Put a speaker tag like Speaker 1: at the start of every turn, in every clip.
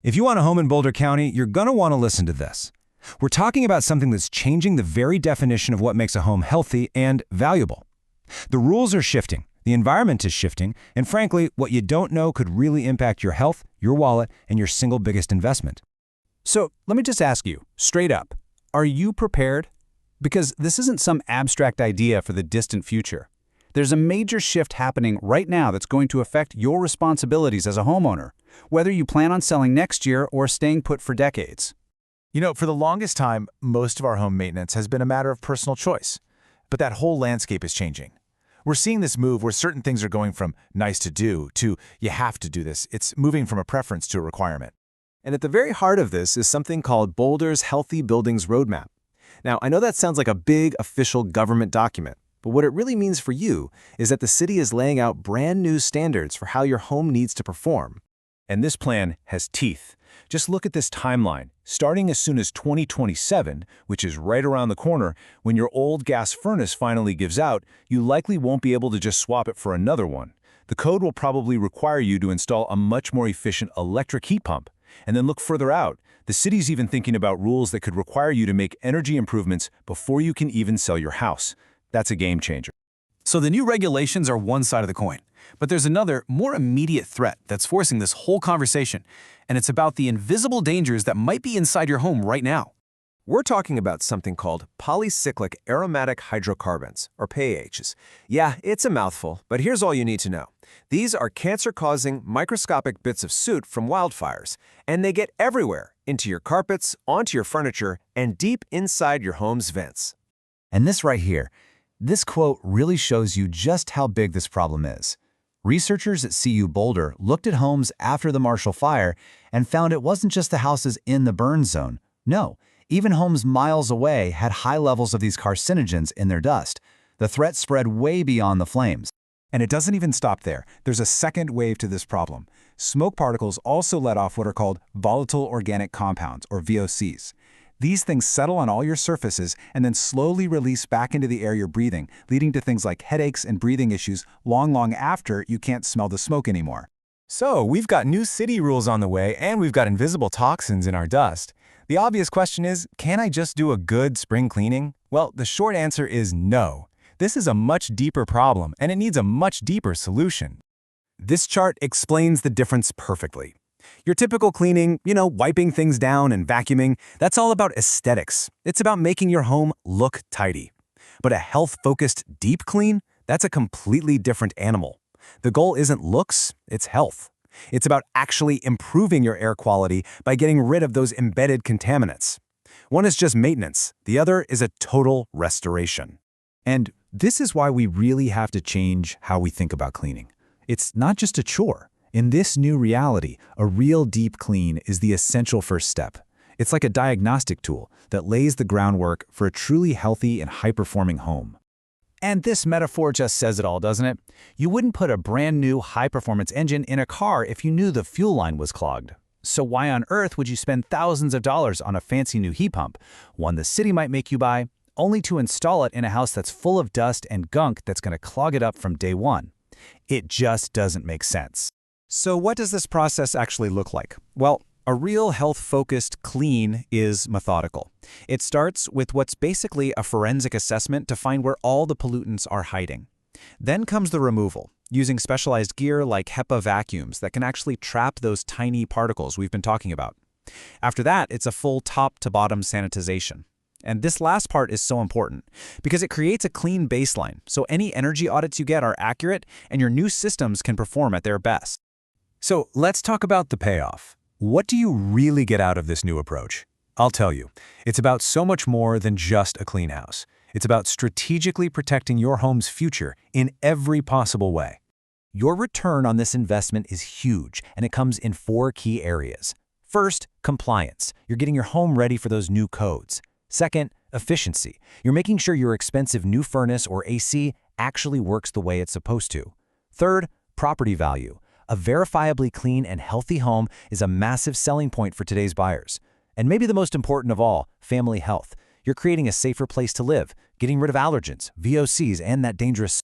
Speaker 1: If you want a home in Boulder County, you're going to want to listen to this. We're talking about something that's changing the very definition of what makes a home healthy and valuable. The rules are shifting, the environment is shifting, and frankly, what you don't know could really impact your health, your wallet, and your single biggest investment.
Speaker 2: So let me just ask you, straight up, are you prepared? Because this isn't some abstract idea for the distant future. There's a major shift happening right now that's going to affect your responsibilities as a homeowner, whether you plan on selling next year or staying put for decades.
Speaker 3: For the longest time, most of our home maintenance has been a matter of personal choice. But that whole landscape is changing. We're seeing this move where certain things are going from nice to do to you have to do this. It's moving from a preference to a requirement.
Speaker 4: And at the very heart of this is something called Boulder's Healthy Buildings Roadmap. Now, I know that sounds like a big official government document, but what it really means for you is that the city is laying out brand new standards for how your home needs to perform.
Speaker 1: And this plan has teeth. Just look at this timeline. Starting as soon as 2027, which is right around the corner, when your old gas furnace finally gives out, you likely won't be able to just swap it for another one. The code will probably require you to install a much more efficient electric heat pump. And then look further out. The city's even thinking about rules that could require you to make energy improvements before you can even sell your house. That's a game changer.
Speaker 2: So the new regulations are one side of the coin, but there's another, more immediate threat that's forcing this whole conversation, and it's about the invisible dangers that might be inside your home right now.
Speaker 4: We're talking about something called polycyclic aromatic hydrocarbons, or PAHs. Yeah, it's a mouthful, but here's all you need to know. These are cancer-causing microscopic bits of soot from wildfires, and they get everywhere, into your carpets, onto your furniture, and deep inside your home's vents.
Speaker 5: And this right here, this quote really shows you just how big this problem is. Researchers at CU Boulder looked at homes after the Marshall Fire and found it wasn't just the houses in the burn zone. No, even homes miles away had high levels of these carcinogens in their dust. The threat spread way beyond the flames.
Speaker 3: And it doesn't even stop there. There's a second wave to this problem. Smoke particles also let off what are called volatile organic compounds, or VOCs. These things settle on all your surfaces and then slowly release back into the air you're breathing, leading to things like headaches and breathing issues long after you can't smell the smoke anymore.
Speaker 1: So we've got new city rules on the way, and we've got invisible toxins in our dust. The obvious question is, can I just do a good spring cleaning? Well, the short answer is no. This is a much deeper problem, and it needs a much deeper solution. This chart explains the difference perfectly. Your typical cleaning, wiping things down and vacuuming, that's all about aesthetics. It's about making your home look tidy. But a health-focused deep clean, that's a completely different animal. The goal isn't looks, it's health. It's about actually improving your air quality by getting rid of those embedded contaminants. One is just maintenance, the other is a total restoration.
Speaker 3: And this is why we really have to change how we think about cleaning. It's not just a chore. In this new reality, a real deep clean is the essential first step. It's like a diagnostic tool that lays the groundwork for a truly healthy and high-performing home.
Speaker 2: And this metaphor just says it all, doesn't it? You wouldn't put a brand new high-performance engine in a car if you knew the fuel line was clogged. So why on earth would you spend thousands of dollars on a fancy new heat pump, one the city might make you buy, only to install it in a house that's full of dust and gunk that's going to clog it up from day one? It just doesn't make sense.
Speaker 1: So what does this process actually look like? Well, a real health-focused clean is methodical. It starts with what's basically a forensic assessment to find where all the pollutants are hiding. Then comes the removal, using specialized gear like HEPA vacuums that can actually trap those tiny particles we've been talking about. After that, it's a full top-to-bottom sanitization. And this last part is so important because it creates a clean baseline, so any energy audits you get are accurate and your new systems can perform at their best. So let's talk about the payoff. What do you really get out of this new approach? I'll tell you, it's about so much more than just a clean house. It's about strategically protecting your home's future in every possible way. Your return on this investment is huge, and it comes in 4 key areas. First, compliance. You're getting your home ready for those new codes. Second, efficiency. You're making sure your expensive new furnace or AC actually works the way it's supposed to. Third, property value. A verifiably clean and healthy home is a massive selling point for today's buyers. And maybe the most important of all, family health. You're creating a safer place to live, getting rid of allergens, VOCs, and that dangerous.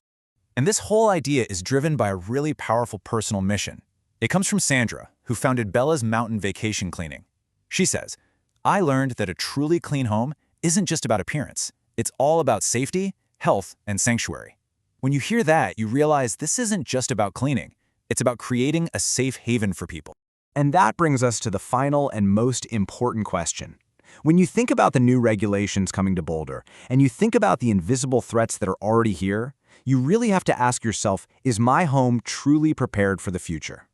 Speaker 3: And this whole idea is driven by a really powerful personal mission.
Speaker 2: It comes from Sandra, who founded Bella's Mountain Vacation Cleaning. She says, "I learned that a truly clean home isn't just about appearance. It's all about safety, health, and sanctuary." When you hear that, you realize this isn't just about cleaning. It's about creating a safe haven for people.
Speaker 4: And that brings us to the final and most important question. When you think about the new regulations coming to Boulder, and you think about the invisible threats that are already here, you really have to ask yourself, is my home truly prepared for the future?